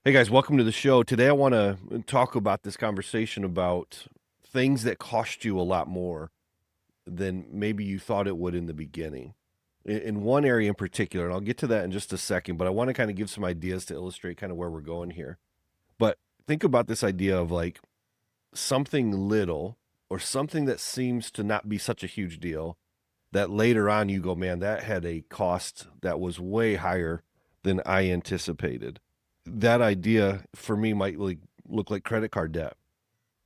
Hey guys, welcome to the show. Today I want to talk about this conversation about things that cost you a lot more than maybe you thought it would in the beginning. In one area in particular, and I'll get to that in just a second, but I want to kind of give some ideas to illustrate kind of where we're going here. But think about this idea of like something little or something that seems to not be such a huge deal that later on you go, man, that had a cost that was way higher than I anticipated. That idea for me might like look like credit card debt.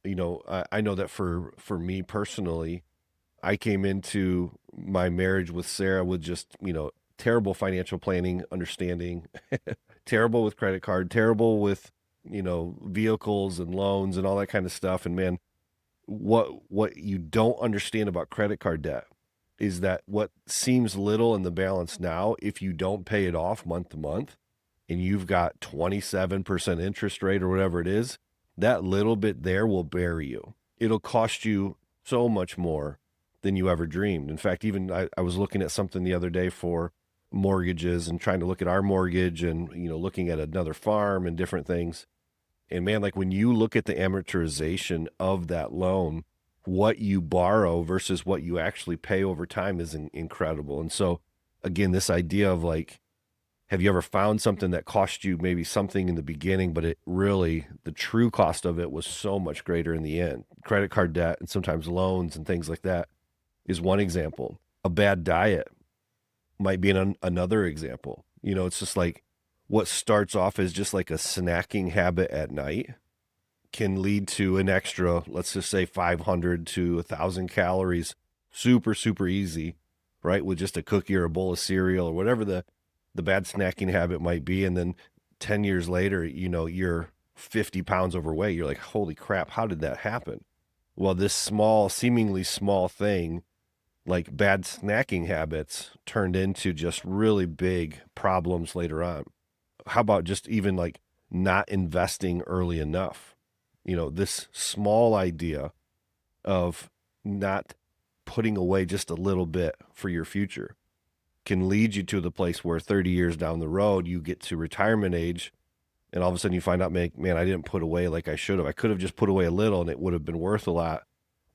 I know that for me personally, I came into my marriage with Sarah with just, terrible financial planning, understanding, terrible with credit card, terrible with, vehicles and loans and all that kind of stuff. And man, what you don't understand about credit card debt is that what seems little in the balance now, if you don't pay it off month to month, and you've got 27% interest rate or whatever it is, that little bit there will bury you. It'll cost you so much more than you ever dreamed. In fact, even I was looking at something the other day for mortgages and trying to look at our mortgage and, looking at another farm and different things. And man, like when you look at the amortization of that loan, what you borrow versus what you actually pay over time is incredible. And so, again, this idea of like, have you ever found something that cost you maybe something in the beginning, but it really, the true cost of it was so much greater in the end? Credit card debt and sometimes loans and things like that is one example. A bad diet might be another example. It's just like what starts off as just like a snacking habit at night can lead to an extra, let's just say 500 to 1,000 calories, super, super easy, right? With just a cookie or a bowl of cereal or whatever the bad snacking habit might be. And then 10 years later, you're 50 pounds overweight. You're like, holy crap, how did that happen? Well, this small, seemingly small thing, like bad snacking habits, turned into just really big problems later on. How about just even like not investing early enough? This small idea of not putting away just a little bit for your future can lead you to the place where 30 years down the road, you get to retirement age and all of a sudden you find out, man, I didn't put away like I should have. I could have just put away a little and it would have been worth a lot.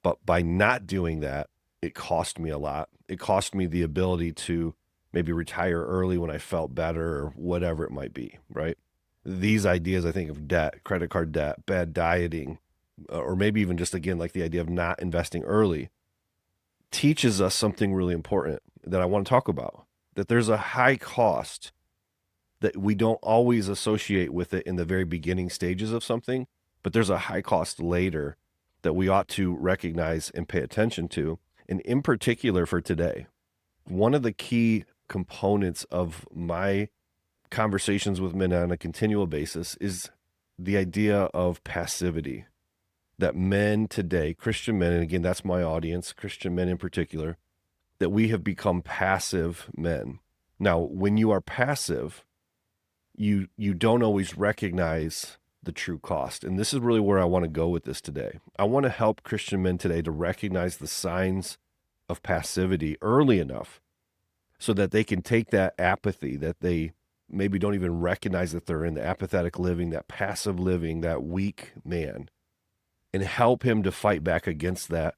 But by not doing that, it cost me a lot. It cost me the ability to maybe retire early when I felt better or whatever it might be, right? These ideas, I think, of debt, credit card debt, bad dieting, or maybe even just again, like the idea of not investing early, teaches us something really important that I want to talk about. That there's a high cost that we don't always associate with it in the very beginning stages of something, but there's a high cost later that we ought to recognize and pay attention to. And in particular for today, one of the key components of my conversations with men on a continual basis is the idea of passivity. That men today, Christian men, and again, that's my audience, Christian men in particular, that we have become passive men. Now, when you are passive, you don't always recognize the true cost. And this is really where I want to go with this today. I want to help Christian men today to recognize the signs of passivity early enough so that they can take that apathy that they maybe don't even recognize that they're in, the apathetic living, that passive living, that weak man, and help him to fight back against that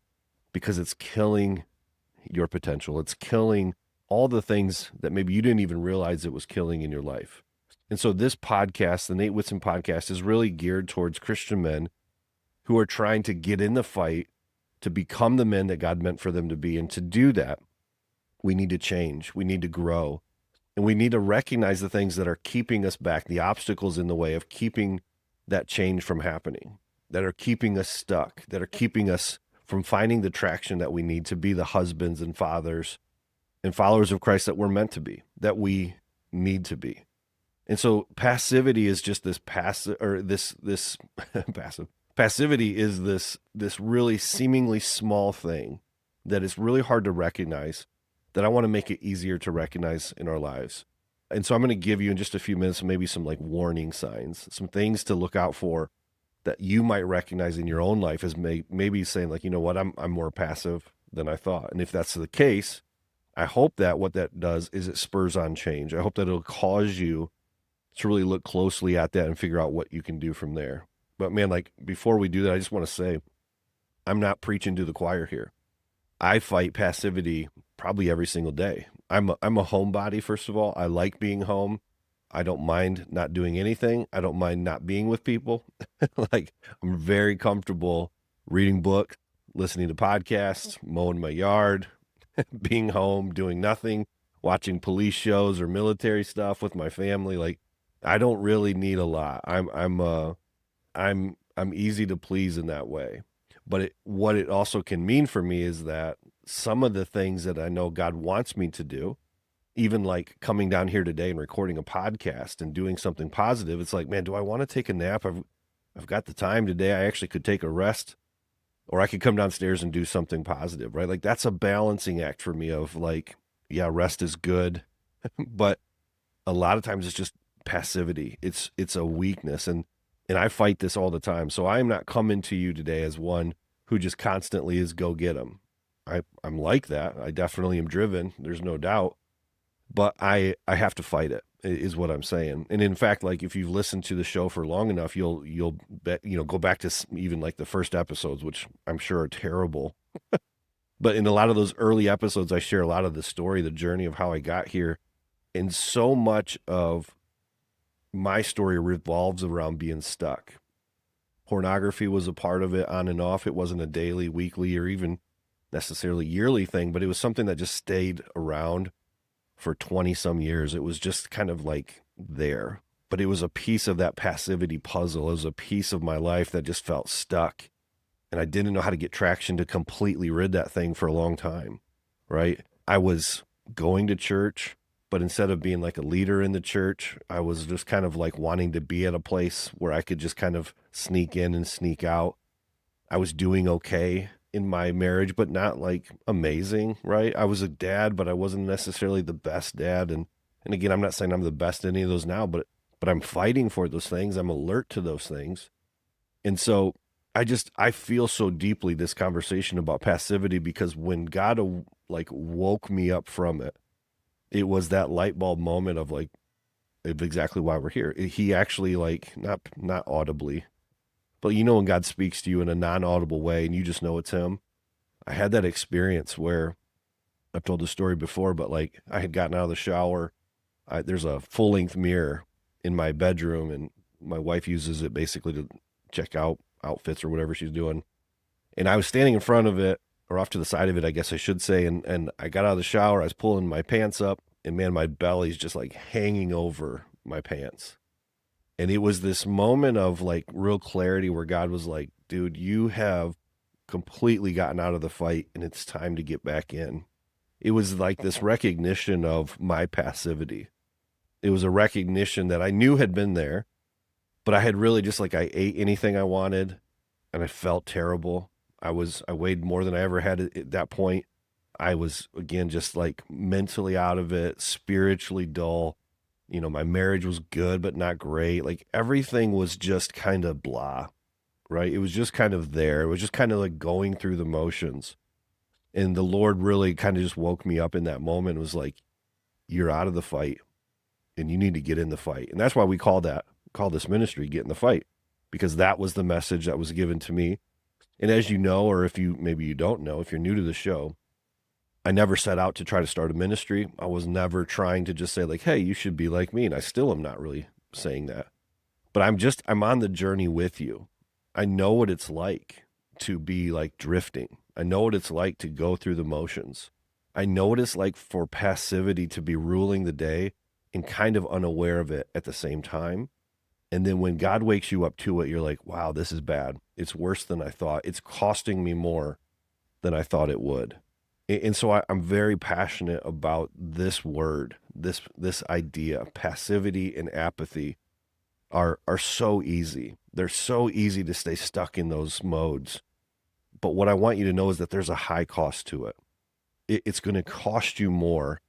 because it's killing your potential. It's killing all the things that maybe you didn't even realize it was killing in your life. And so this podcast, the Nate Whitson podcast, is really geared towards Christian men who are trying to get in the fight to become the men that God meant for them to be. And to do that, we need to change. We need to grow. And we need to recognize the things that are keeping us back, the obstacles in the way of keeping that change from happening, that are keeping us stuck, that are keeping us from finding the traction that we need to be the husbands and fathers and followers of Christ that we're meant to be, that we need to be. And so passivity is just this passive or this passive. Passivity is this really seemingly small thing that is really hard to recognize that I want to make it easier to recognize in our lives. And so I'm going to give you in just a few minutes maybe some like warning signs, some things to look out for that you might recognize in your own life as maybe saying like, you know what, I'm more passive than I thought. And if that's the case, I hope that what that does is it spurs on change. I hope that it'll cause you to really look closely at that and figure out what you can do from there. But man, like before we do that, I just want to say I'm not preaching to the choir here. I fight passivity probably every single day. I'm a homebody, first of all. I like being home. I don't mind not doing anything. I don't mind not being with people. Like I'm very comfortable reading books, listening to podcasts, mowing my yard, being home, doing nothing, watching police shows or military stuff with my family. Like I don't really need a lot. I'm easy to please in that way. But what it also can mean for me is that some of the things that I know God wants me to do, even like coming down here today and recording a podcast and doing something positive, it's like, man, do I want to take a nap? I've got the time today. I actually could take a rest, or I could come downstairs and do something positive, right? Like that's a balancing act for me of like, yeah, rest is good, but a lot of times it's just passivity. It's a weakness, and I fight this all the time. So I'm not coming to you today as one who just constantly is go get them. I'm like that. I definitely am driven. There's no doubt, but I have to fight it. Is what I'm saying. And in fact, like if you've listened to the show for long enough, you'll bet, go back to even like the first episodes, which I'm sure are terrible. But in a lot of those early episodes, I share a lot of the story, the journey of how I got here, and so much of my story revolves around being stuck. Pornography was a part of it on and off. It wasn't a daily, weekly, or even necessarily yearly thing, but it was something that just stayed around for 20 some years. It was just kind of like there, but it was a piece of that passivity puzzle. It was a piece of my life that just felt stuck. And I didn't know how to get traction to completely rid that thing for a long time, right? I was going to church, but instead of being like a leader in the church, I was just kind of like wanting to be at a place where I could just kind of sneak in and sneak out. I was doing okay in my marriage, but not like amazing, right? I was a dad, but I wasn't necessarily the best dad. And again, I'm not saying I'm the best at any of those now, but I'm fighting for those things. I'm alert to those things. And so I feel so deeply this conversation about passivity, because when God like woke me up from it, it was that light bulb moment of like of exactly why we're here. He actually like not audibly, but when God speaks to you in a non-audible way and you just know it's him. I had that experience where I've told the story before, but like I had gotten out of the shower. There's a full-length mirror in my bedroom, and my wife uses it basically to check out outfits or whatever she's doing. And I was standing in front of it, or off to the side of it, I guess I should say. And I got out of the shower. I was pulling my pants up, and man, my belly's just like hanging over my pants. And it was this moment of like real clarity where God was like, dude, you have completely gotten out of the fight and it's time to get back in. It was like this recognition of my passivity. It was a recognition that I knew had been there, but I had really just like I ate anything I wanted and I felt terrible. I weighed more than I ever had at that point. I was again just like mentally out of it, spiritually dull. My marriage was good but not great. Like everything was just kind of blah, right? It was just kind of there. It was just kind of like going through the motions. And the Lord really kind of just woke me up in that moment. It was like, you're out of the fight and you need to get in the fight. And that's why we call this ministry Get in the Fight, because that was the message that was given to me. And as you know, or if you maybe you don't know, if you're new to the show, I never set out to try to start a ministry. I was never trying to just say like, hey, you should be like me. And I still am not really saying that. But I'm on the journey with you. I know what it's like to be like drifting. I know what it's like to go through the motions. I know what it's like for passivity to be ruling the day and kind of unaware of it at the same time. And then when God wakes you up to it, you're like, wow, this is bad. It's worse than I thought. It's costing me more than I thought it would. And so I'm very passionate about this word, this idea. Passivity and apathy are so easy. They're so easy to stay stuck in those modes. But what I want you to know is that there's a high cost to it. It's going to cost you more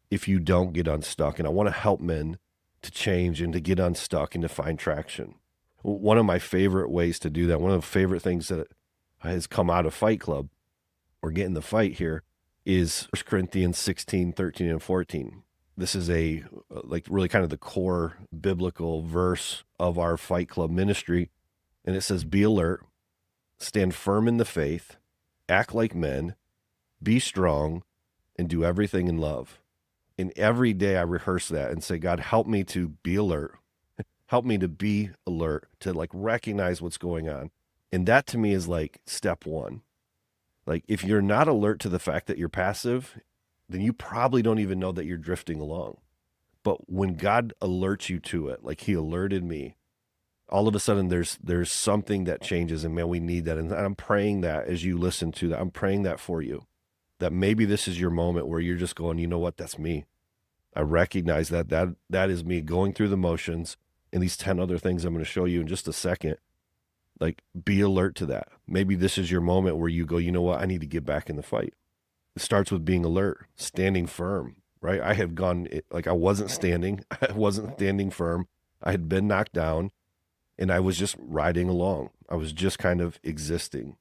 if you don't get unstuck. And I want to help men to change and to get unstuck and to find traction. One of my favorite ways to do that, one of the favorite things that has come out of Fight Club or Get in the Fight here is 1 Corinthians 16, 13, and 14. This is a like really kind of the core biblical verse of our Fight Club ministry. And it says, be alert, stand firm in the faith, act like men, be strong, and do everything in love. And every day I rehearse that and say, God, help me to be alert. Help me to be alert, to like recognize what's going on. And that to me is like step one. Like if you're not alert to the fact that you're passive, then you probably don't even know that you're drifting along. But when God alerts you to it, like he alerted me, all of a sudden there's something that changes, and man, we need that. And I'm praying that as you listen to that, I'm praying that for you, that maybe this is your moment where you're just going, you know what, that's me. I recognize that is me going through the motions, and these 10 other things I'm going to show you in just a second. Like, be alert to that. Maybe this is your moment where you go, you know what, I need to get back in the fight. It starts with being alert, standing firm, right? I had gone, like I wasn't standing. I wasn't standing firm. I had been knocked down, and I was just riding along. I was just kind of existing,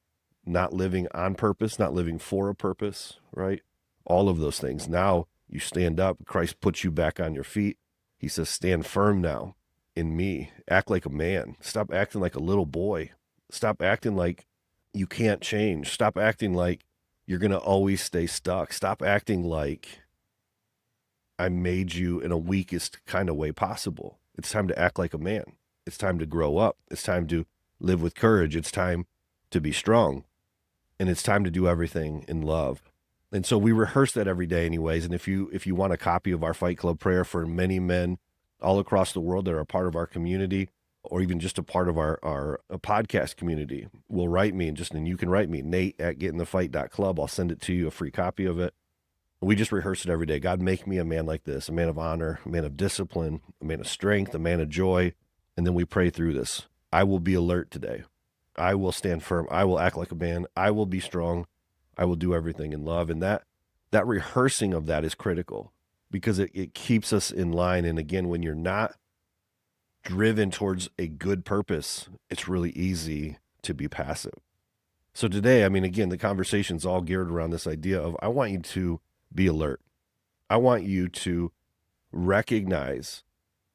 not living on purpose, not living for a purpose, right? All of those things. Now you stand up. Christ puts you back on your feet. He says, stand firm now in me. Act like a man. Stop acting like a little boy. Stop acting like you can't change. Stop acting like you're going to always stay stuck. Stop acting like I made you in a weakest kind of way possible. It's time to act like a man. It's time to grow up. It's time to live with courage. It's time to be strong. And it's time to do everything in love. And so we rehearse that every day anyways. And if you want a copy of our Fight Club prayer for many men all across the world that are a part of our community, or even just a part of our podcast community, will write me, and you can write me, Nate@gettingthefight.club. I'll send it to you, a free copy of it. We just rehearse it every day. God, make me a man like this, a man of honor, a man of discipline, a man of strength, a man of joy. And then we pray through this. I will be alert today. I will stand firm. I will act like a man. I will be strong. I will do everything in love. And that rehearsing of that is critical, because it keeps us in line. And again, when you're not driven towards a good purpose, it's really easy to be passive. So today, I mean, again, the conversation's all geared around this idea of, I want you to be alert. I want you to recognize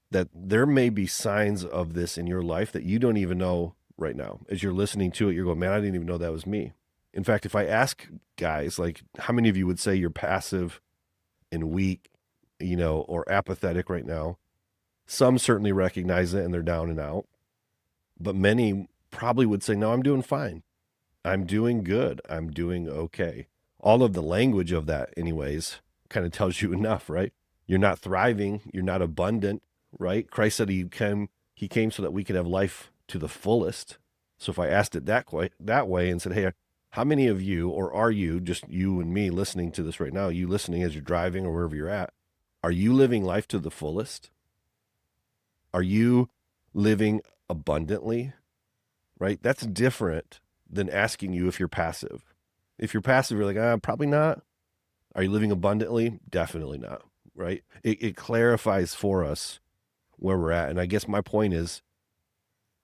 that there may be signs of this in your life that you don't even know right now. As you're listening to it, you're going, man, I didn't even know that was me. In fact, if I ask guys, like, how many of you would say you're passive and weak, or apathetic right now? Some certainly recognize it and they're down and out, but many probably would say, no, I'm doing fine. I'm doing good. I'm doing okay. All of the language of that anyways kind of tells you enough, right? You're not thriving. You're not abundant, right? Christ said he came so that we could have life to the fullest. So if I asked it that way and said, hey, how many of you, or are you, just you and me listening to this right now, you listening as you're driving or wherever you're at, are you living life to the fullest? Are you living abundantly, right? That's different than asking you if you're passive. If you're passive, you're like, probably not. Are you living abundantly? Definitely not, right? It clarifies for us where we're at. And I guess my point is,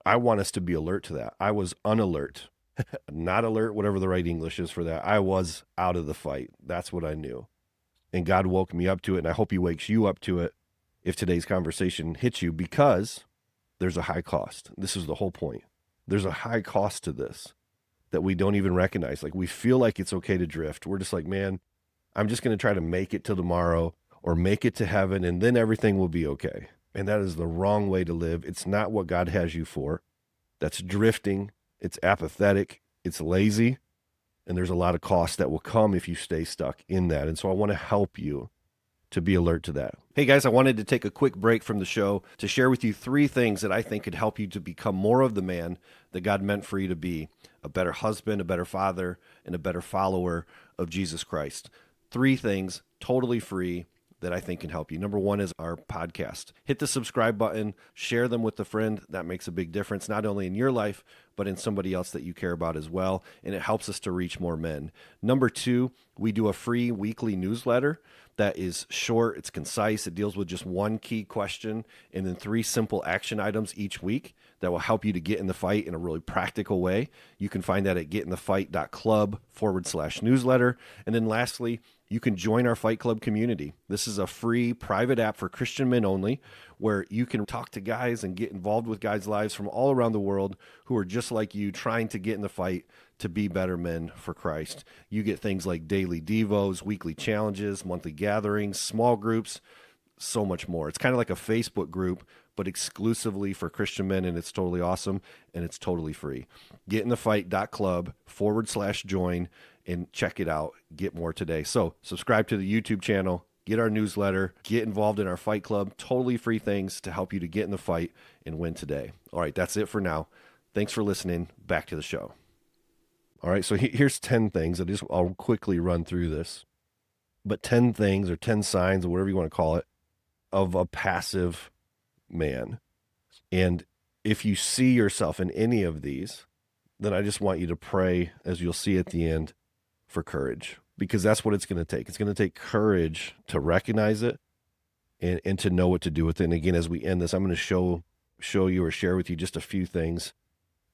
I want us to be alert to that. I was unalert, not alert, whatever the right English is for that. I was out of the fight. That's what I knew. And God woke me up to it. And I hope he wakes you up to it if today's conversation hits you, because there's a high cost. This is the whole point. There's a high cost to this that we don't even recognize. Like, we feel like it's okay to drift. We're just like, man, I'm just going to try to make it till tomorrow or make it to heaven, and then everything will be okay. And that is the wrong way to live. It's not what God has you for. That's drifting. It's apathetic. It's lazy. And there's a lot of cost that will come if you stay stuck in that. And so I want to help you to be alert to that. Hey guys, I wanted to take a quick break from the show to share with you 3 things that I think could help you to become more of the man that God meant for you to be: a better husband, a better father, and a better follower of Jesus Christ. 3 things, totally free, that I think can help you. Number 1 is our podcast. Hit the subscribe button, share them with a friend. That makes a big difference, not only in your life, but in somebody else that you care about as well. And it helps us to reach more men. Number 2, we do a free weekly newsletter that is short, it's concise, it deals with just one key question and then 3 simple action items each week that will help you to get in the fight in a really practical way. You can find that at getinthefight.club/newsletter. And then lastly, you can join our Fight Club community. This is a free private app for Christian men only, where you can talk to guys and get involved with guys' lives from all around the world who are just like you, trying to get in the fight to be better men for Christ. You get things like daily devos, weekly challenges, monthly gatherings, small groups, so much more. It's kind of like a Facebook group, but exclusively for Christian men, and it's totally awesome, and it's totally free. Getinthefight.club/join and check it out. Get more today. So subscribe to the YouTube channel, get our newsletter, get involved in our Fight Club. Totally free things to help you to get in the fight and win today. All right, that's it for now. Thanks for listening. Back to the show. All right, so here's 10 things. I'll quickly run through this. But 10 things or 10 signs or whatever you want to call it of a passive man. And if you see yourself in any of these, then I just want you to pray, as you'll see at the end, for courage, because that's what it's going to take. It's going to take courage to recognize it and to know what to do with it. And again, as we end this, I'm going to show you or share with you just a few things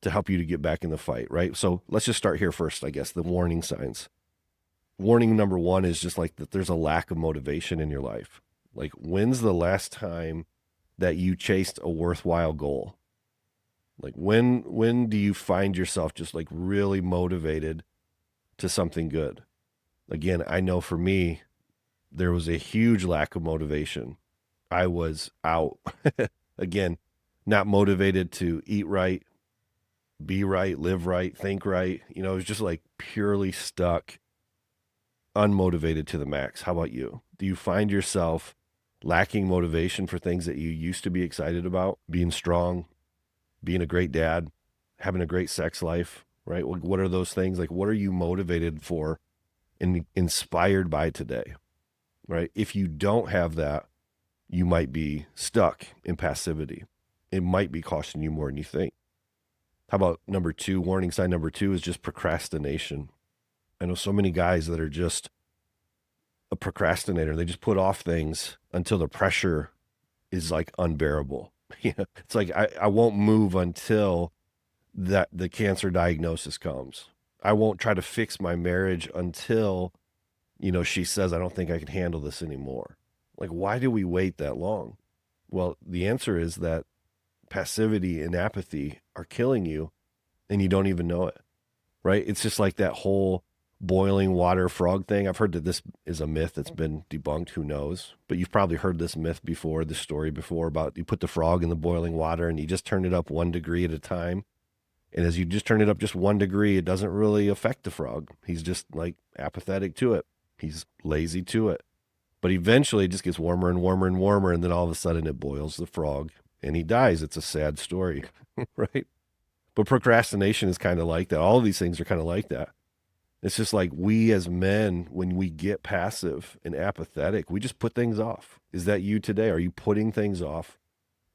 to help you to get back in the fight, right? So let's just start here first, I guess, the warning signs. Warning number 1 is just like that there's a lack of motivation in your life. Like, when's the last time that you chased a worthwhile goal? Like, when do you find yourself just like really motivated to something good? Again, I know for me, there was a huge lack of motivation. I was out. Again, not motivated to eat right, be right, live right, think right. It was just like purely stuck, unmotivated to the max. How about you? Do you find yourself lacking motivation for things that you used to be excited about? Being strong, being a great dad, having a great sex life, right? What are those things? Like, what are you motivated for and inspired by today, right? If you don't have that, you might be stuck in passivity. It might be costing you more than you think. How about number 2? Warning sign number 2 is just procrastination. I know so many guys that are just a procrastinator. They just put off things until the pressure is like unbearable. It's like, I won't move until that the cancer diagnosis comes. I won't try to fix my marriage until, she says, I don't think I can handle this anymore. Like, why do we wait that long? Well, the answer is that passivity and apathy are killing you and you don't even know it, right? It's just like that whole boiling water frog thing. I've heard that this is a myth that's been debunked. Who knows? But you've probably heard this myth before, this story before, about you put the frog in the boiling water and you just turn it up 1 degree at a time. And as you just turn it up just 1 degree, it doesn't really affect the frog. He's just like apathetic to it. He's lazy to it. But eventually it just gets warmer and warmer and warmer. And then all of a sudden it boils the frog and he dies. It's a sad story, right? But procrastination is kind of like that. All of these things are kind of like that. It's just like we as men, when we get passive and apathetic, we just put things off. Is that you today? Are you putting things off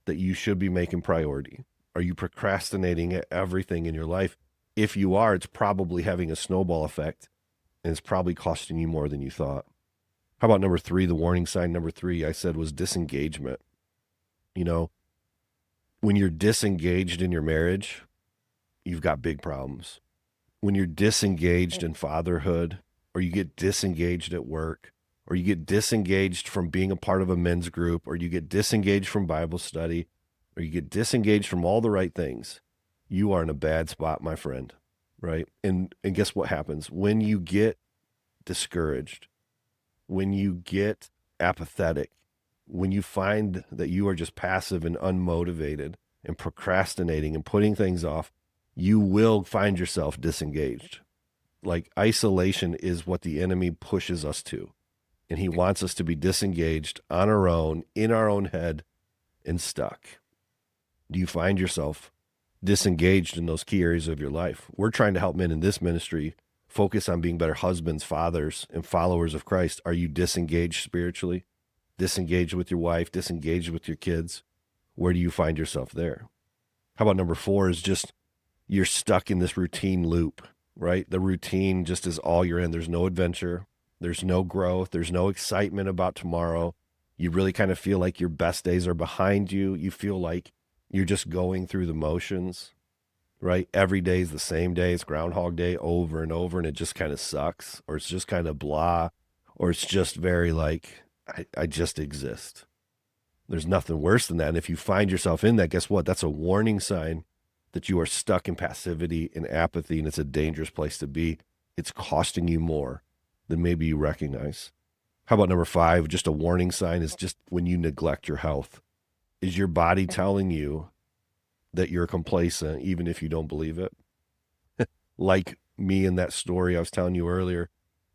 that you should be making priority? Are you procrastinating at everything in your life? If you are, it's probably having a snowball effect and it's probably costing you more than you thought. How about number 3, the warning sign number 3 I said was disengagement. When you're disengaged in your marriage, you've got big problems. When you're disengaged in fatherhood, or you get disengaged at work, or you get disengaged from being a part of a men's group, or you get disengaged from Bible study, or you get disengaged from all the right things, you are in a bad spot, my friend, right? And guess what happens? When you get discouraged, when you get apathetic, when you find that you are just passive and unmotivated and procrastinating and putting things off, you will find yourself disengaged. Like, isolation is what the enemy pushes us to. And he wants us to be disengaged on our own, in our own head, and stuck. Do you find yourself disengaged in those key areas of your life? We're trying to help men in this ministry focus on being better husbands, fathers, and followers of Christ. Are you disengaged spiritually? Disengaged with your wife? Disengaged with your kids? Where do you find yourself there? How about number 4 is just you're stuck in this routine loop, right? The routine just is all you're in. There's no adventure. There's no growth. There's no excitement about tomorrow. You really kind of feel like your best days are behind you. You feel like you're just going through the motions, right? Every day is the same day. It's Groundhog Day over and over, and it just kind of sucks, or it's just kind of blah, or it's just very like, I just exist. There's nothing worse than that. And if you find yourself in that, guess what? That's a warning sign that you are stuck in passivity and apathy, and it's a dangerous place to be. It's costing you more than maybe you recognize. How about number 5? Just a warning sign is just when you neglect your health. Is your body telling you that you're complacent, even if you don't believe it? Like me in that story I was telling you earlier,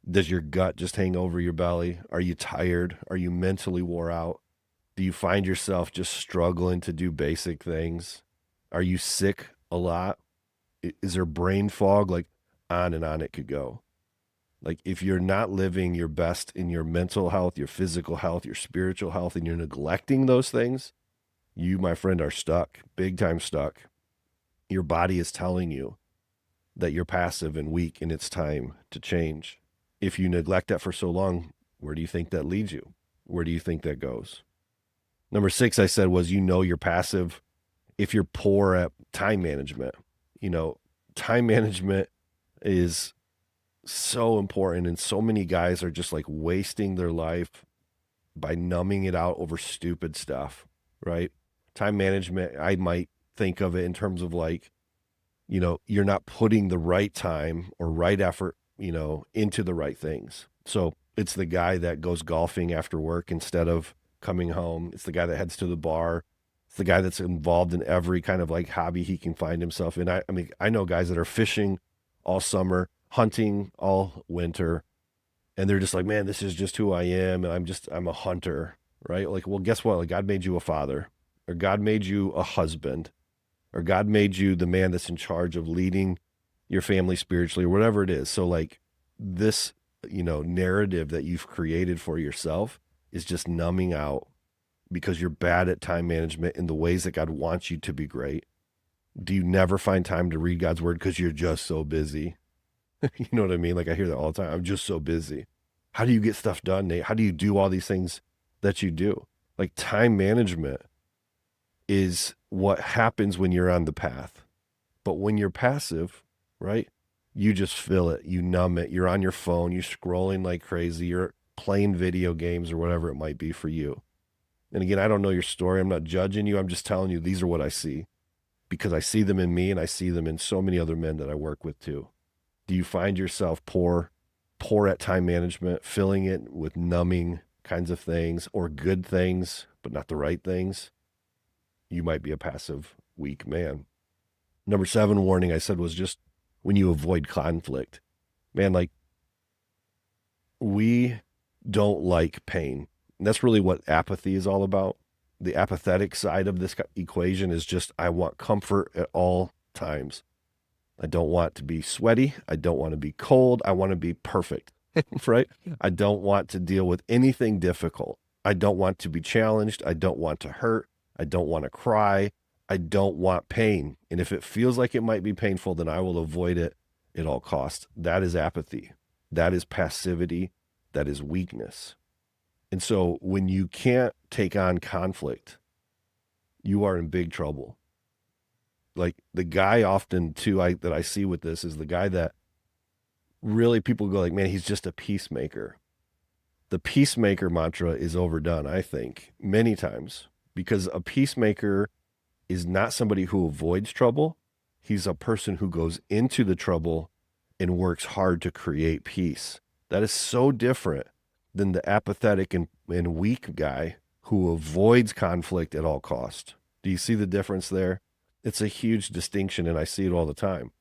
does your gut just hang over your belly? Are you tired? Are you mentally wore out? Do you find yourself just struggling to do basic things? Are you sick a lot? Is there brain fog? Like on and on it could go. Like if you're not living your best in your mental health, your physical health, your spiritual health, and you're neglecting those things, you, my friend, are stuck, big time stuck. Your body is telling you that you're passive and weak and it's time to change. If you neglect that for so long, where do you think that leads you? Where do you think that goes? Number 6, I said, was you're passive if you're poor at time management. You know, time management is so important, and so many guys are just like wasting their life by numbing it out over stupid stuff, right? Time management, I might think of it in terms of like, you're not putting the right time or right effort, into the right things. So it's the guy that goes golfing after work instead of coming home. It's the guy that heads to the bar. It's the guy that's involved in every kind of like hobby he can find himself in. I mean, I know guys that are fishing all summer, hunting all winter, and they're just like, man, this is just who I am. And I'm a hunter, right? Like, well, guess what? Like, God made you a father, or God made you a husband, or God made you the man that's in charge of leading your family spiritually, or whatever it is. So, like, this, narrative that you've created for yourself is just numbing out because you're bad at time management in the ways that God wants you to be great. Do you never find time to read God's word because you're just so busy? You know what I mean? Like I hear that all the time. I'm just so busy. How do you get stuff done, Nate? How do you do all these things that you do? Like time management is what happens when you're on the path. But when you're passive, right? You just feel it. You numb it. You're on your phone. You're scrolling like crazy. You're playing video games or whatever it might be for you. And again, I don't know your story. I'm not judging you. I'm just telling you these are what I see because I see them in me and I see them in so many other men that I work with too. Do you find yourself poor at time management, filling it with numbing kinds of things or good things, but not the right things? You might be a passive, weak man. Number 7 warning I said was just when you avoid conflict. Man, like we don't like pain. And that's really what apathy is all about. The apathetic side of this equation is just I want comfort at all times. I don't want to be sweaty. I don't want to be cold. I want to be perfect, right? I don't want to deal with anything difficult. I don't want to be challenged. I don't want to hurt. I don't want to cry. I don't want pain. And if it feels like it might be painful, then I will avoid it at all costs. That is apathy. That is passivity. That is weakness. And so when you can't take on conflict, you are in big trouble. Like the guy often too that I see with this is the guy that really people go like, man, he's just a peacemaker. The peacemaker mantra is overdone, I think, many times because a peacemaker is not somebody who avoids trouble. He's a person who goes into the trouble and works hard to create peace. That is so different than the apathetic and weak guy who avoids conflict at all cost. Do you see the difference there? It's a huge distinction, and I see it all the time.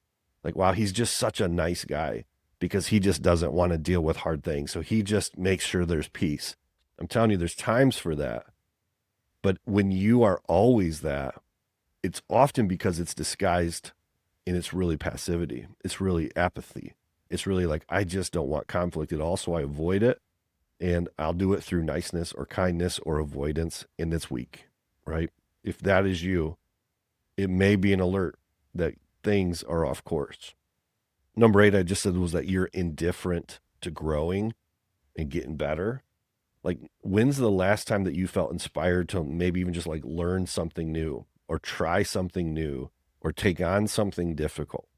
Like, wow, he's just such a nice guy because he just doesn't want to deal with hard things. So he just makes sure there's peace. I'm telling you, there's times for that. But when you are always that, it's often because it's disguised and it's really passivity. It's really apathy. It's really like, I just don't want conflict at all, so I avoid it. And I'll do it through niceness or kindness or avoidance, and it's weak, right? If that is you, it may be an alert that things are off course. Number 8, I just said was that you're indifferent to growing. and getting better. Like, when's the last time that you felt inspired to maybe even just like learn something new or try something new or take on something difficult?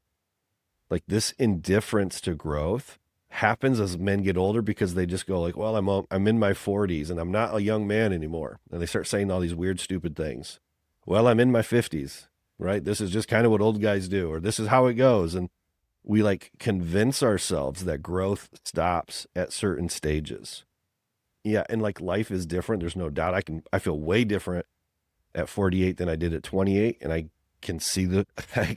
Like, this indifference to growth happens as men get older because they just go like, well, I'm in my 40s and I'm not a young man anymore. And they start saying all these weird, stupid things. Well, I'm in my 50s, right? This is just kind of what old guys do, or this is how it goes. And we like convince ourselves that growth stops at certain stages. Yeah, and like life is different. There's no doubt. I feel way different at 48 than I did at 28, and I can see the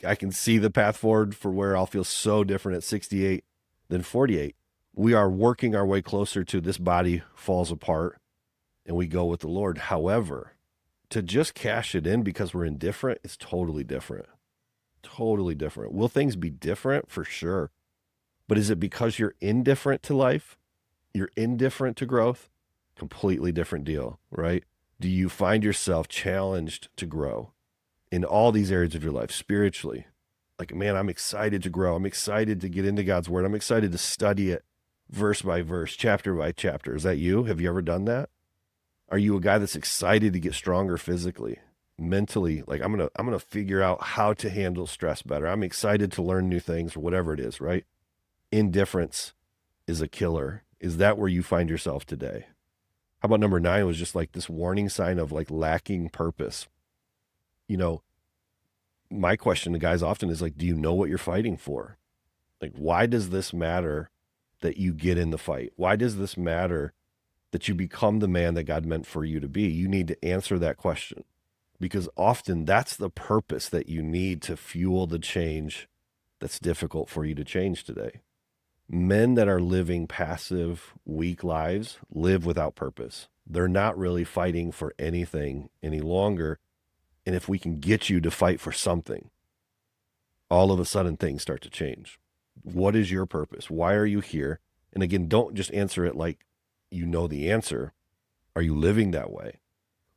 I can see the path forward for where I'll feel so different at 68 than 48. We are working our way closer to this body falls apart and we go with the Lord. However, to just cash it in because we're indifferent is totally different. Totally different. Will things be different? For sure. But is it because you're indifferent to life? You're indifferent to growth? Completely different deal, right? Do you find yourself challenged to grow in all these areas of your life spiritually? Like, man, I'm excited to grow. I'm excited to get into God's word. I'm excited to study it verse by verse, chapter by chapter. Is that you? Have you ever done that? Are you a guy that's excited to get stronger physically, mentally? Like, I'm gonna figure out how to handle stress better. I'm excited to learn new things or whatever it is, right? Indifference is a killer. Is that where you find yourself today? How about number 9 was just like this warning sign of like lacking purpose? You know, my question to guys often is like, do you know what you're fighting for? Like, why does this matter that you get in the fight? Why does this matter that you become the man that God meant for you to be? You need to answer that question because often that's the purpose that you need to fuel the change that's difficult for you to change today. Men that are living passive, weak lives live without purpose. They're not really fighting for anything any longer. And if we can get you to fight for something, all of a sudden things start to change. What is your purpose? Why are you here? And again, don't just answer it like you know the answer. Are you living that way?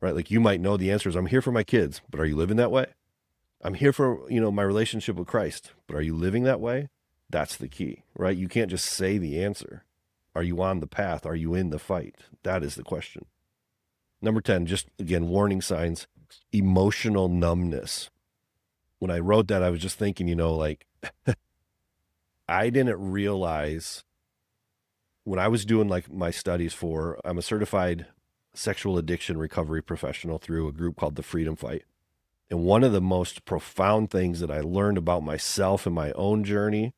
Right? Like, you might know the answer is I'm here for my kids, but are you living that way? I'm here for, my relationship with Christ, but are you living that way? That's the key, right? You can't just say the answer. Are you on the path? Are you in the fight? That is the question. Number 10, just again, warning signs, emotional numbness. When I wrote that, I was just thinking, like, I didn't realize when I was doing like my studies I'm a certified sexual addiction recovery professional through a group called the Freedom Fight. And one of the most profound things that I learned about myself and my own journey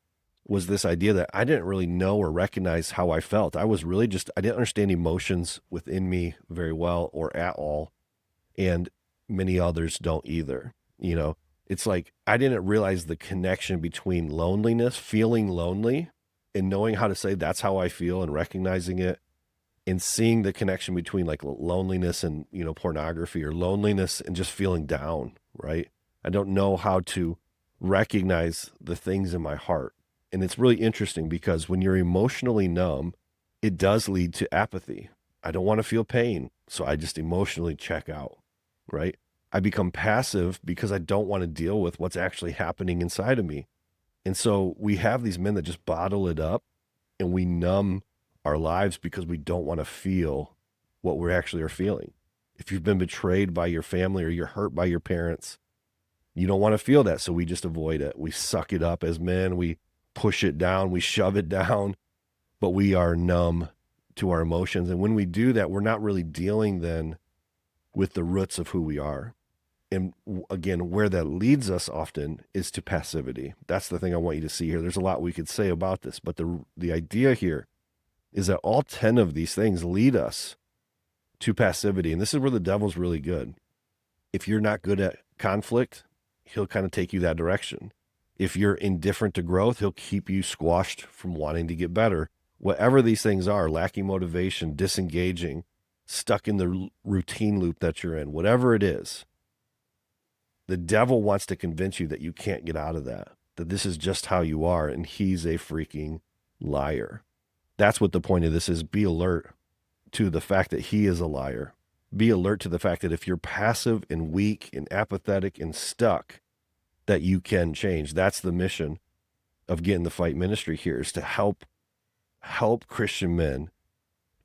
was this idea that I didn't really know or recognize how I felt. I didn't understand emotions within me very well or at all. And many others don't either. It's like I didn't realize the connection between loneliness, feeling lonely, and knowing how to say that's how I feel and recognizing it, and seeing the connection between like loneliness and, pornography, or loneliness and just feeling down, right? I don't know how to recognize the things in my heart. And it's really interesting because when you're emotionally numb, it does lead to apathy. I don't want to feel pain, so I just emotionally check out, right? I become passive because I don't want to deal with what's actually happening inside of me. And so we have these men that just bottle it up, and we numb our lives because we don't want to feel what we actually are feeling. If you've been betrayed by your family or you're hurt by your parents, you don't want to feel that. So we just avoid it. We suck it up as men. We push it down. We shove it down, but we are numb to our emotions. And when we do that, we're not really dealing then with the roots of who we are. And again, where that leads us often is to passivity. That's the thing I want you to see here. There's a lot we could say about this, but the idea here is that all 10 of these things lead us to passivity. And this is where the devil's really good. If you're not good at conflict, he'll kind of take you that direction. If you're indifferent to growth, he'll keep you squashed from wanting to get better. Whatever these things are, lacking motivation, disengaging, stuck in the routine loop that you're in, whatever it is, the devil wants to convince you that you can't get out of that this is just how you are, and he's a freaking liar. That's what the point of this is. Be alert to the fact that he is a liar. Be alert to the fact that if you're passive and weak and apathetic and stuck, that you can change. That's the mission of Getting the Fight ministry here, is to help Christian men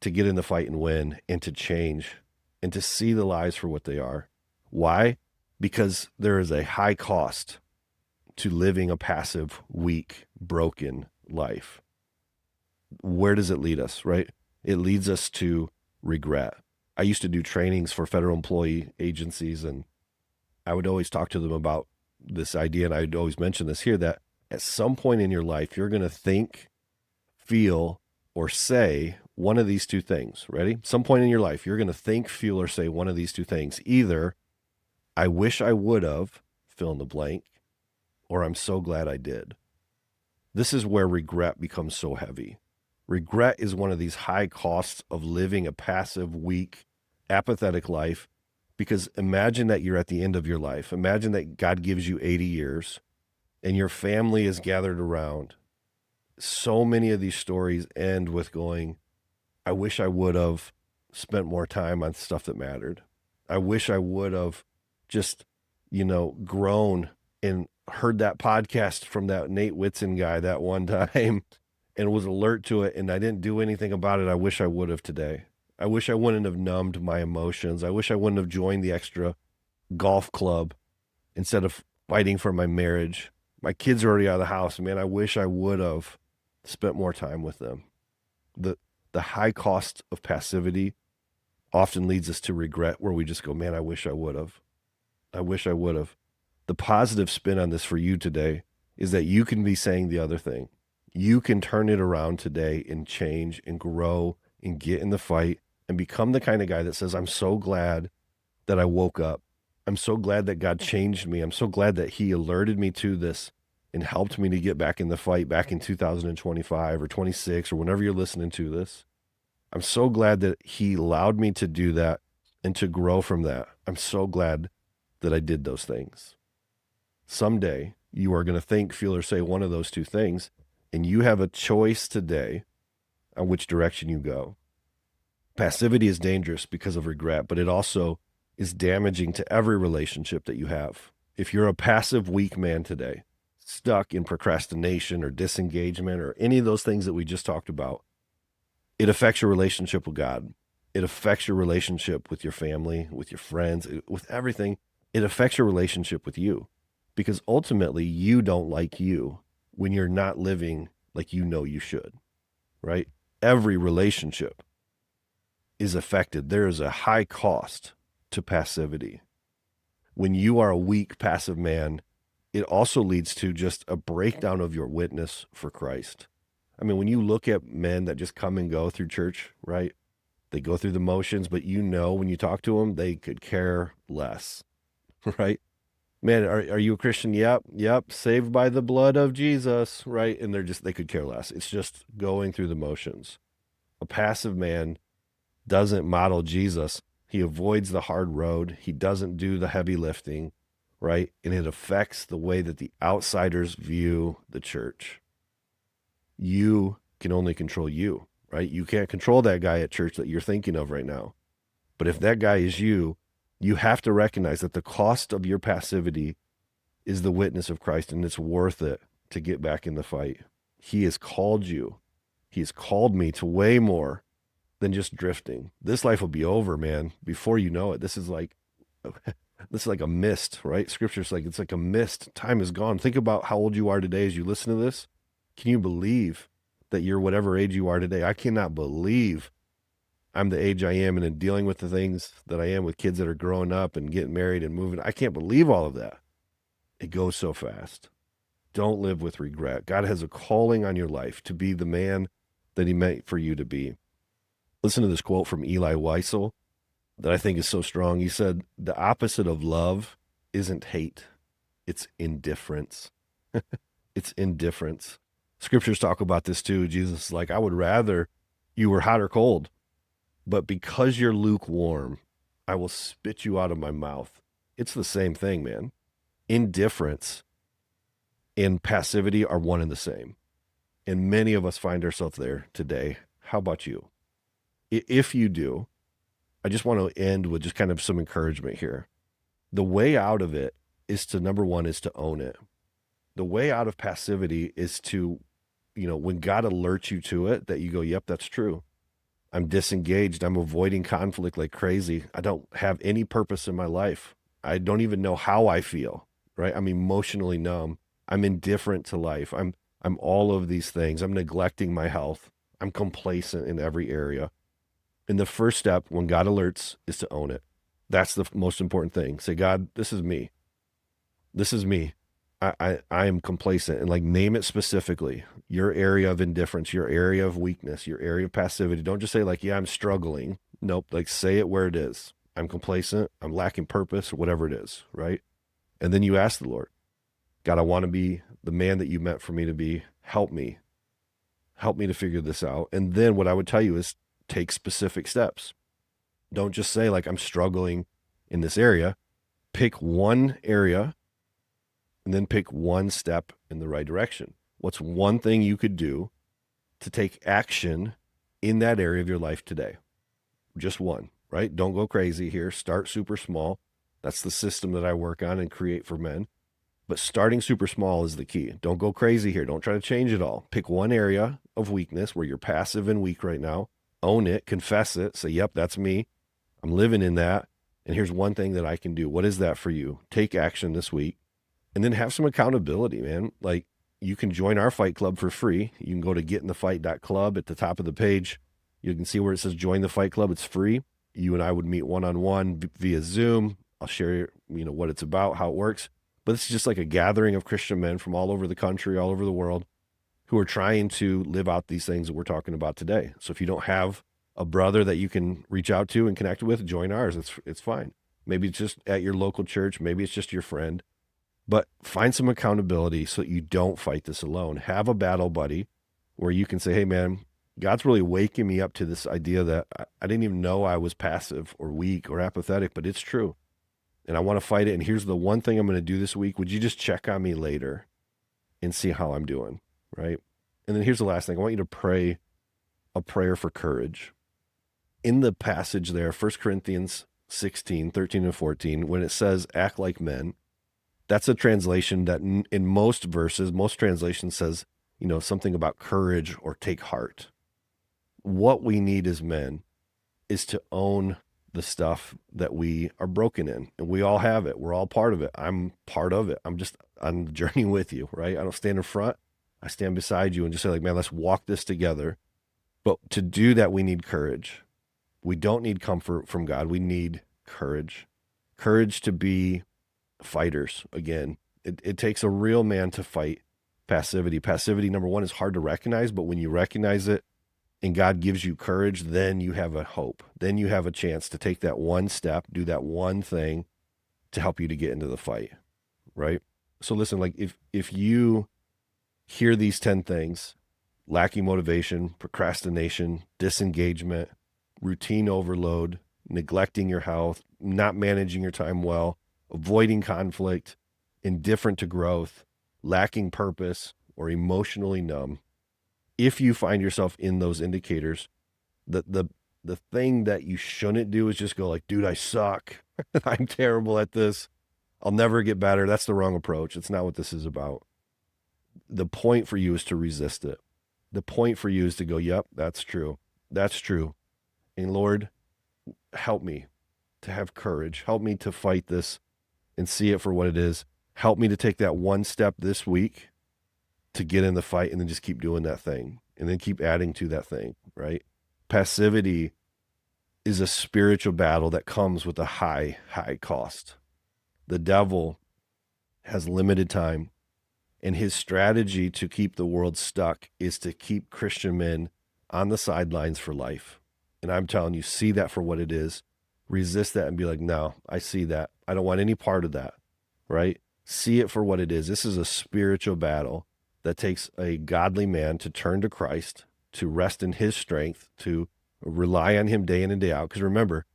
to get in the fight and win and to change and to see the lies for what they are. Why? Because there is a high cost to living a passive, weak, broken life. Where does it lead us, right? It leads us to regret. I used to do trainings for federal employee agencies, and I would always talk to them about this idea, and I'd always mention this here, that at some point in your life, you're going to think, feel, or say one of these two things. Ready? Some point in your life, you're going to think, feel, or say one of these two things. Either, I wish I would have, fill in the blank, or I'm so glad I did. This is where regret becomes so heavy. Regret is one of these high costs of living a passive, weak, apathetic life. Because imagine that you're at the end of your life. Imagine that God gives you 80 years and your family is gathered around. So many of these stories end with going, I wish I would have spent more time on stuff that mattered. I wish I would have just, grown and heard that podcast from that Nate Whitson guy that one time and was alert to it, and I didn't do anything about it. I wish I would have today. I wish I wouldn't have numbed my emotions. I wish I wouldn't have joined the extra golf club instead of fighting for my marriage. My kids are already out of the house. Man, I wish I would have spent more time with them. The high cost of passivity often leads us to regret, where we just go, man, I wish I would have. I wish I would have. The positive spin on this for you today is that you can be saying the other thing. You can turn it around today and change and grow and get in the fight and become the kind of guy that says, I'm so glad that I woke up. I'm so glad that God changed me. I'm so glad that he alerted me to this and helped me to get back in the fight back in 2025 or 26 or whenever you're listening to this. I'm so glad that he allowed me to do that and to grow from that. I'm so glad that I did those things. Someday you are going to think, feel, or say one of those two things, and you have a choice today on which direction you go. Passivity is dangerous because of regret, but it also is damaging to every relationship that you have. If you're a passive, weak man today, stuck in procrastination or disengagement or any of those things that we just talked about, it affects your relationship with God. It affects your relationship with your family, with your friends, with everything. It affects your relationship with you, because ultimately you don't like you when you're not living like you should, right? Every relationship is affected. There is a high cost to passivity. When you are a weak, passive man, it also leads to just a breakdown of your witness for Christ. I mean, when you look at men that just come and go through church, right? They go through the motions, but when you talk to them, they could care less, right? Man, are you a Christian? Yep. Saved by the blood of Jesus, right? And they could care less. It's just going through the motions. A passive man doesn't model Jesus. He avoids the hard road. He doesn't do the heavy lifting, right? And it affects the way that the outsiders view the church. You can only control you, right? You can't control that guy at church that you're thinking of right now. But if that guy is you, you have to recognize that the cost of your passivity is the witness of Christ, and it's worth it to get back in the fight. He has called you. He has called me to way more than just drifting. This life will be over, man, before you know it. This is like a mist, right? Scripture's like, it's like a mist. Time is gone. Think about how old you are today as you listen to this. Can you believe that you're whatever age you are today? I cannot believe I'm the age I am and in dealing with the things that I am with kids that are growing up and getting married and moving. I can't believe all of that. It goes so fast. Don't live with regret. God has a calling on your life to be the man that he meant for you to be. Listen to this quote from Eli Wiesel that I think is so strong. He said, the opposite of love isn't hate. It's indifference. It's indifference. Scriptures talk about this too. Jesus is like, I would rather you were hot or cold, but because you're lukewarm, I will spit you out of my mouth. It's the same thing, man. Indifference and passivity are one and the same. And many of us find ourselves there today. How about you? If you do, I just want to end with just kind of some encouragement here. The way out of it is to, number one, is to own it. The way out of passivity is to, when God alerts you to it, that you go, yep, that's true. I'm disengaged. I'm avoiding conflict like crazy. I don't have any purpose in my life. I don't even know how I feel, right? I'm emotionally numb. I'm indifferent to life. I'm all of these things. I'm neglecting my health. I'm complacent in every area. And the first step when God alerts is to own it. That's the most important thing. Say, God, this is me. This is me. I am complacent, and like name it specifically, your area of indifference, your area of weakness, your area of passivity. Don't just say like, yeah, I'm struggling. Nope. Like say it where it is. I'm complacent. I'm lacking purpose, or whatever it is. Right. And then you ask the Lord, God, I want to be the man that you meant for me to be. Help me. Help me to figure this out. And then what I would tell you is take specific steps. Don't just say like, I'm struggling in this area. Pick one area and then pick one step in the right direction. What's one thing you could do to take action in that area of your life today? Just one, right? Don't go crazy here. Start super small. That's the system that I work on and create for men. But starting super small is the key. Don't go crazy here. Don't try to change it all. Pick one area of weakness where you're passive and weak right now. Own it, confess it, say, yep, that's me. I'm living in that. And here's one thing that I can do. What is that for you? Take action this week. And then have some accountability, man. Like you can join our fight club for free. You can go to getinthefight.club at the top of the page. You can see where it says join the fight club. It's free. You and I would meet one-on-one via Zoom. I'll share, what it's about, how it works. But it's just like a gathering of Christian men from all over the country, all over the world, who are trying to live out these things that we're talking about today. So if you don't have a brother that you can reach out to and connect with, join ours. It's fine. Maybe it's just at your local church. Maybe it's just your friend. But find some accountability so that you don't fight this alone. Have a battle buddy where you can say, hey, man, God's really waking me up to this idea that I didn't even know I was passive or weak or apathetic, but it's true. And I want to fight it. And here's the one thing I'm going to do this week. Would you just check on me later and see how I'm doing? Right. And then here's the last thing. I want you to pray a prayer for courage. In the passage there, 1 Corinthians 16, 13 and 14, when it says act like men, that's a translation that in most verses, most translations says, something about courage or take heart. What we need as men is to own the stuff that we are broken in. And we all have it. We're all part of it. I'm part of it. I'm just on the journey with you, right? I don't stand in front. I stand beside you and just say like, man, let's walk this together. But to do that, we need courage. We don't need comfort from God. We need courage. Courage to be fighters. Again, it takes a real man to fight passivity. Passivity, number one, is hard to recognize, but when you recognize it and God gives you courage, then you have a hope. Then you have a chance to take that one step, do that one thing to help you to get into the fight, right? So listen, like if you hear these 10 things, lacking motivation, procrastination, disengagement, routine overload, neglecting your health, not managing your time well, avoiding conflict, indifferent to growth, lacking purpose, or emotionally numb. If you find yourself in those indicators, the thing that you shouldn't do is just go like, dude, I suck. I'm terrible at this. I'll never get better. That's the wrong approach. It's not what this is about. The point for you is to resist it. The point for you is to go, yep, that's true. That's true. And Lord, help me to have courage. Help me to fight this and see it for what it is. Help me to take that one step this week to get in the fight and then just keep doing that thing and then keep adding to that thing, right? Passivity is a spiritual battle that comes with a high, high cost. The devil has limited time, and his strategy to keep the world stuck is to keep Christian men on the sidelines for life. And I'm telling you, see that for what it is. Resist that and be like, no, I see that. I don't want any part of that, right? See it for what it is. This is a spiritual battle that takes a godly man to turn to Christ, to rest in his strength, to rely on him day in and day out. Because remember,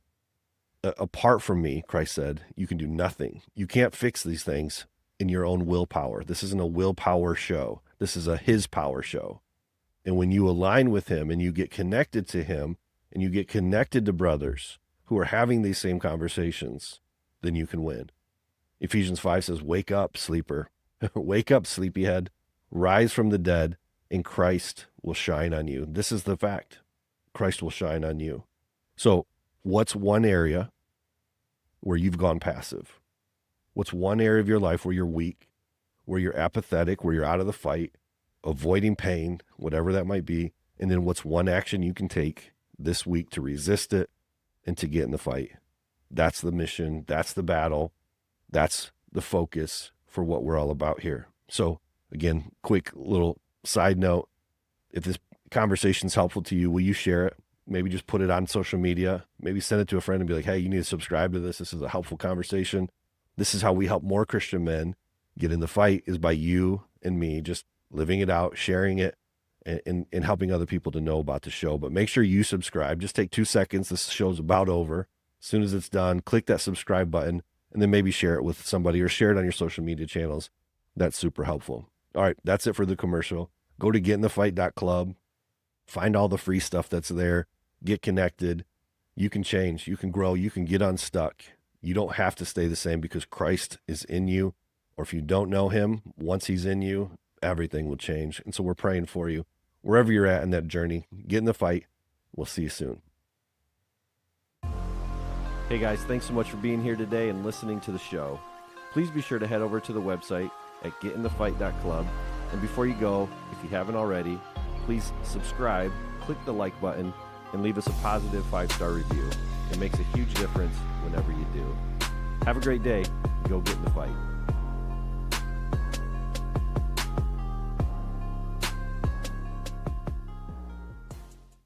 apart from me, Christ said, you can do nothing. You can't fix these things in your own willpower. This isn't a willpower show. This is a his power show. And when you align with him and you get connected to him and you get connected to brothers who are having these same conversations, then you can win. Ephesians 5 says, wake up, sleeper. Wake up, sleepyhead. Rise from the dead, and Christ will shine on you. This is the fact. Christ will shine on you. So what's one area where you've gone passive? What's one area of your life where you're weak, where you're apathetic, where you're out of the fight, avoiding pain, whatever that might be? And then what's one action you can take this week to resist it and to get in the fight? That's the mission. That's the battle. That's the focus for what we're all about here. So again, quick little side note. If this conversation is helpful to you, will you share it? Maybe just put it on social media. Maybe send it to a friend and be like, hey, you need to subscribe to this. This is a helpful conversation. This is how we help more Christian men get in the fight, is by you and me just living it out, sharing it, and helping other people to know about the show. But make sure you subscribe. Just take 2 seconds. This show's about over. As soon as it's done, click that subscribe button, and then maybe share it with somebody or share it on your social media channels. That's super helpful. All right, that's it for the commercial. Go to getinthefight.club. Find all the free stuff that's there. Get connected. You can change. You can grow. You can get unstuck. You don't have to stay the same because Christ is in you. Or if you don't know him, once he's in you, everything will change. And so we're praying for you. Wherever you're at in that journey, get in the fight. We'll see you soon. Hey guys, thanks so much for being here today and listening to the show. Please be sure to head over to the website at getinthefight.club. And before you go, if you haven't already, please subscribe, click the like button, and leave us a positive 5-star review. It makes a huge difference whenever you do. Have a great day. Go get in the fight.